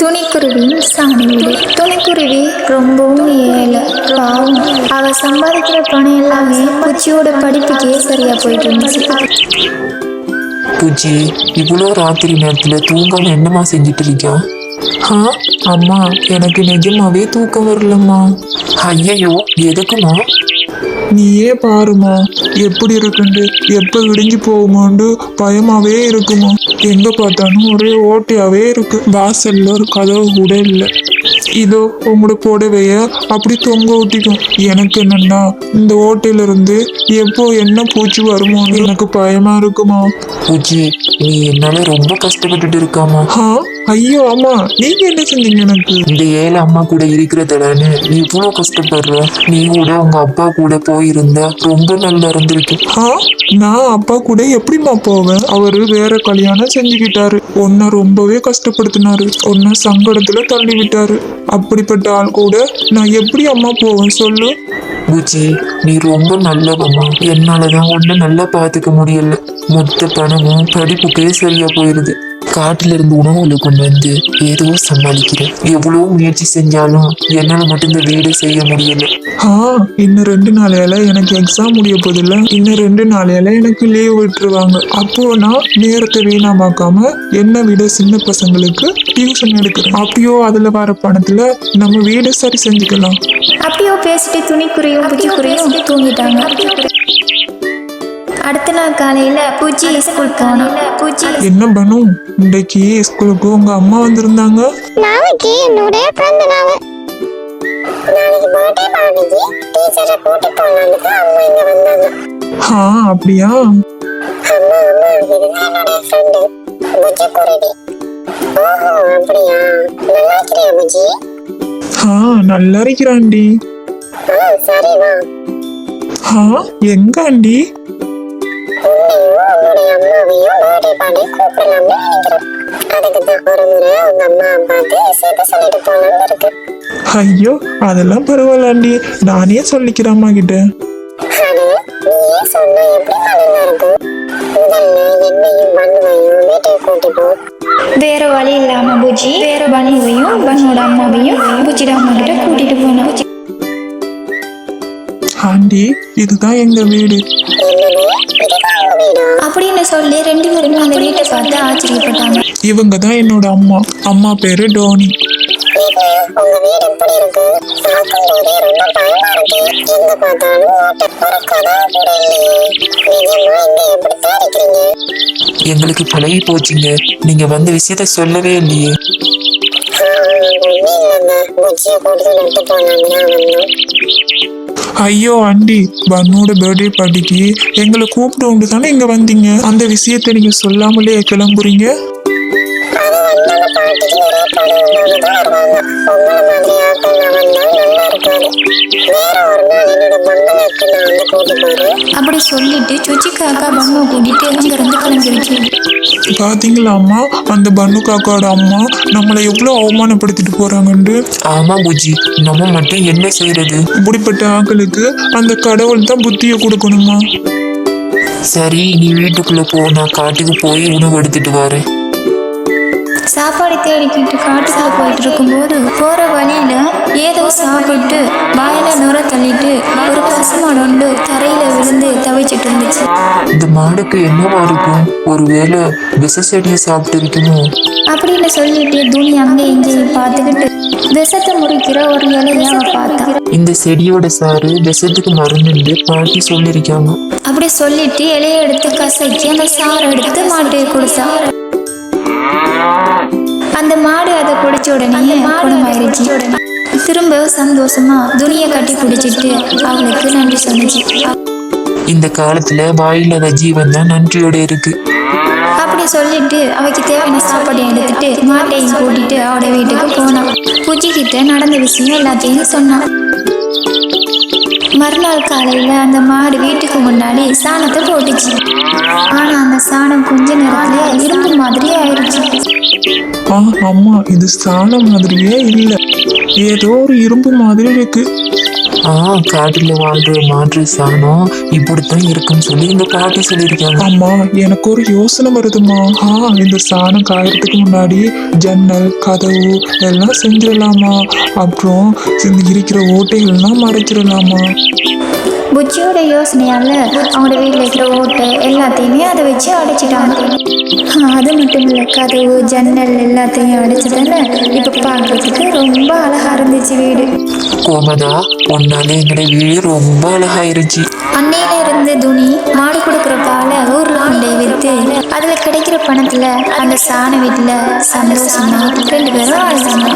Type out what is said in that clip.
துணிக்குருவியின் சாணி வீடு. துணிக்குருவி ரொம்பவும் ஏழை, பாவம். அவ சம்பாதிக்கிற பணம் எல்லாமே பூச்சியோட படிப்புக்கே சரியா போயிட்டு இருந்துச்சு. பூச்சி, இவ்வளோ ராத்திரி நேரத்துல தூங்காம என்னம்மா செஞ்சுட்டு இருக்கியா? அம்மா, எனக்கு நிஜமாவே தூக்கம் வரலம்மா. ஐயையோ, எதுக்குமா? நீயே பாருமா எப்படி இருக்குண்டு, எப்ப விடிஞ்சு போகுமாண்டு பயமாவே இருக்குமா. எங்க பார்த்தாலும் ஒரே ஓட்டையாவே இருக்கு. வாசல்ல ஒரு கதவு கூட இல்லை. இதோ உங்களோட புடவைய அப்படி தொங்க விட்டிக்கும். எனக்கு என்னன்னா இந்த ஓட்டையில இருந்து எப்போ என்ன பூச்சி வருமோன்னு எனக்கு பயமா இருக்குமா. பூச்சி, நீ என்னால ரொம்ப கஷ்டப்பட்டுட்டு இருக்காமா. ஐயோ அம்மா, நீங்க என்ன செஞ்சீங்க எனக்கு? இந்த ஏழை அம்மா கூட இருக்கிறதானு நீ இவ்வளோ கஷ்டப்படுற. நீ கூட உங்க அப்பா கூட போயிருந்தா ரொம்ப நல்லா இருந்திருக்கு. நான் அப்பா கூட எப்படிம்மா போவேன்? அவரு வேற கல்யாணம் செஞ்சுக்கிட்டாரு. உன்னை ரொம்பவே கஷ்டப்படுத்தினாரு. உன்னை சங்கடத்துல தள்ளி விட்டாரு. அப்படிப்பட்ட ஆள் கூட நான் எப்படி அம்மா போவேன் சொல்லு? பூச்சி, நீ ரொம்ப நல்லவம்மா. என்னாலதான் ஒன்ன நல்லா பாத்துக்க முடியல. மொத்த பணமும் படிப்புக்கே சரியா போயிருது. காட்டுல இருந்து உணவுகளை கொண்டு வந்து ஏதோ சமாளிக்கிறேன். எவ்வளவு முயற்சி செஞ்சாலும் என்னால மட்டும் இந்த வீடு செய்ய முடியல. இன்னும் 2 நாளையால எனக்கு எக்ஸாம் முடிய போதில்ல. இன்னும் 2 நாளையால எனக்கு லீவ் விட்டுருவாங்க. அப்போ நான் நேரத்தை வீணாமாக்காம என்னை விட சின்ன பசங்களுக்கு டியூஷன் எடுக்கிறேன். அப்பயோ அதுல வர பணத்துல நம்ம வீடு சரி செஞ்சுக்கலாம். அப்பயோ பேசிட்டு துணிக்குருவியும் பூச்சிக்குருவியும் தூங்கிட்டாங்க. அடுத்த நாள் காலையில பூச்சி ஸ்கூல் போனோம். பூச்சி, என்ன பண்ணு, இன்றைக்கு ஸ்கூலுக்கு உங்க அம்மா வந்திருந்தாங்க. நாளைக்கு என்னோட பிறந்த நாள். நாளைக்கு பர்த்டே பார்ட்டிக்கு டீச்சரை கூட்டி போனாலுக்கு அம்மா இங்க வந்தாங்க. அப்படியா? அம்மா இதுதான் என்னோட ஃப்ரெண்டு புஜி குருவி. ஓஹோ, அப்படியா? நல்லா இருக்கிறியா புஜி? நல்லா இருக்கிறாண்டி. சரி வா. எங்க ஆண்டி? உன்னையும் உன்னுடைய அம்மாவையும் பர்த்டே பார்ட்டி கூப்பிடலாம்னு நினைக்கிறேன். அதுக்கு தான் ஒரு முறை உங்க அம்மா அப்பாவுக்கு சேர்த்து சொல்லிட்டு போலான்னு இருக்கு. ஐயோ, அதெல்லாம் பரவாயில்ல ஆண்டி, நானே சொல்லிக்கிறேன் அம்மா கிட்ட. நீயே சொன்னா எப்படி நல்லா இருக்கும். முதல்ல என்னையும் பண்ணுவையும் வீட்டுக்கு கூட்டி போ. வேற வழி இல்லாம பூச்சி வேற பனுவையும் பனோட அம்மாவையும் பூச்சியோட அம்மா கிட்ட கூட்டிட்டு போனோம். ஆண்டி, இதுதான் எங்க வீடு அப்படின்னு சொல்லி 2 பேருமே அந்த வீட்டை பார்த்து ஆச்சரியப்பட்டாங்க. இவங்க தான் என்னோட அம்மா. அம்மா பேரு டோனி. உங்க வீடு எப்படி இருக்கு? பார்க்கும்போதே ரொம்ப பயமா இருக்கு. எங்க பார்த்தாலும் ஒரு கதவு கூட இல்லையே. நிஜமா இங்க எப்படி இருக்கிறீங்க? எங்களுக்கு பழகி போச்சுங்க. நீங்க வந்த விஷயத்த சொல்லவே இல்லையே. பூச்சியை போட்டு நட்டு போனாங்க. ஐயோ ஆண்டி, பன்னோட பர்த்டே பார்ட்டிக்கு எங்களை கூப்பிட்டு உண்டு தானே இங்க வந்தீங்க. அந்த விஷயத்த நீங்க சொல்லாமலே கிளம்புறீங்க. அது வந்தாங்க பாட்டிக்கு நிறைய படம் தான் வருவாங்க. உங்களை மாதிரி ஆட்கள் வந்தா நல்லா இருக்காது. வேற ஒரு நாள் என்னோட பங்களாக்கு நான் வந்து கூட்டி போறேன். அப்படி சொல்லிட்டு சுச்சி காக்கா பன்னு கூட்டிட்டு அங்கிருந்து கிளம்பிடுச்சு. பாத்தீங்களா அம்மா, அந்த பன்னு காக்காவோட அம்மா நம்மளை எவ்வளவு அவமானப்படுத்திட்டு போறாங்கன்னு. ஆமா பூச்சி, நம்ம மட்டும் என்ன செய்யறது? இப்படிப்பட்ட ஆட்களுக்கு அந்த கடவுள் தான் புத்தியை கொடுக்கணுமா. சரி, நீ வீட்டுக்குள்ள போ. நான் காட்டுக்கு போய் உணவு எடுத்துட்டு வரேன். சாப்பாடு தேடிக்கிட்டு காட்டுக்குள்ள போயிட்டு இருக்கும்போது போற வழியில ஏதோ சாப்பிட்டு வாயில நுர தள்ளிட்டு ஒரு பசுமாடு ஒன்று தரையில விழுந்து தவிச்சிட்டு இருந்துச்சு. இந்த மாடுக்கு என்னவா இருக்கும்? ஒருவேளை விஷ செடியை சாப்பிட்டு இருக்குமோ அப்படின்னு சொல்லிட்டு துணி அங்கே இங்கேயும் பார்த்துக்கிட்டு விஷத்தை முறிக்கிற ஒரு இலையை அவ பார்த்தா. இந்த செடியோட சாறு விஷத்துக்கு மருந்துன்னு பாட்டி சொல்லியிருக்காங்க. அப்படி சொல்லிட்டு இலையை எடுத்து கசக்கி அந்த சாறை எடுத்து மாட்டுக்கு கொடுத்தா. அந்த மாடு அதை குடிச்ச உடனே குணமாயிருச்சு. திரும்ப சந்தோஷமா துணியை கட்டி பிடிச்சிட்டு அவளுக்கு நன்றி சொன்னிச்சு. இந்த காலத்துல வாயில்லாத ஜீவன் தான் நன்றியோட இருக்கு. அப்படி சொல்லிட்டு அவைக்கு தேவையான சாப்பாடு எடுத்துட்டு மாட்டையும் கூட்டிட்டு அவட வீட்டுக்கு போனான். பூச்சி கிட்ட நடந்த விஷயம் எல்லாத்தையும் சொன்னான். மறுநாள் காலையில அந்த மாடு வீட்டுக்கு முன்னாடி சாணத்தை போட்டுச்சு. ஆனா அந்த சாணம் கொஞ்ச நேரத்துல இரும்பு மாதிரி ஆயிடுச்சு. அம்மா, இது சாணம் மாதிரியே இல்ல, ஏதோ ஒரு இரும்பு மாதிரி இருக்கு. காட்டுல வாழ்ற மாற்று சாணம் இப்படித்தான் இருக்குன்னு சொல்லி இந்த பாட்டி சொல்லியிருக்காங்க. அம்மா எனக்கு ஒரு யோசனை வருதுமா. இந்த சாணம் காயறதுக்கு முன்னாடி ஜன்னல் கதவு எல்லாம் செஞ்சிடலாமா? அப்புறம் இருக்கிற ஓட்டைகள்லாம் மறைச்சிடலாமா? புச்சியோட யோசனையால அவங்களோட வீட்டில் இருக்கிற ஓட்டை எல்லாத்தையுமே அதை வச்சு அடைச்சிட்டாங்க. அது மட்டும் இல்லை, கதவு ஜன்னல் எல்லாத்தையும் அடைச்சதால இப்போ பார்க்கறதுக்கு ரொம்ப அழகா இருந்துச்சு வீடு. கோமதா, உன்னால எங்கட வீடு ரொம்ப அழகாயிருச்சு. அன்னையில இருந்து துணி மாடு கொடுக்குற பாலை ஊர்ல கொண்டே விற்று அதுல கிடைக்கிற பணத்துல அந்த சாண வீட்டுல சந்தோஷமா 2 பேரும் வாழ்ந்தாங்க.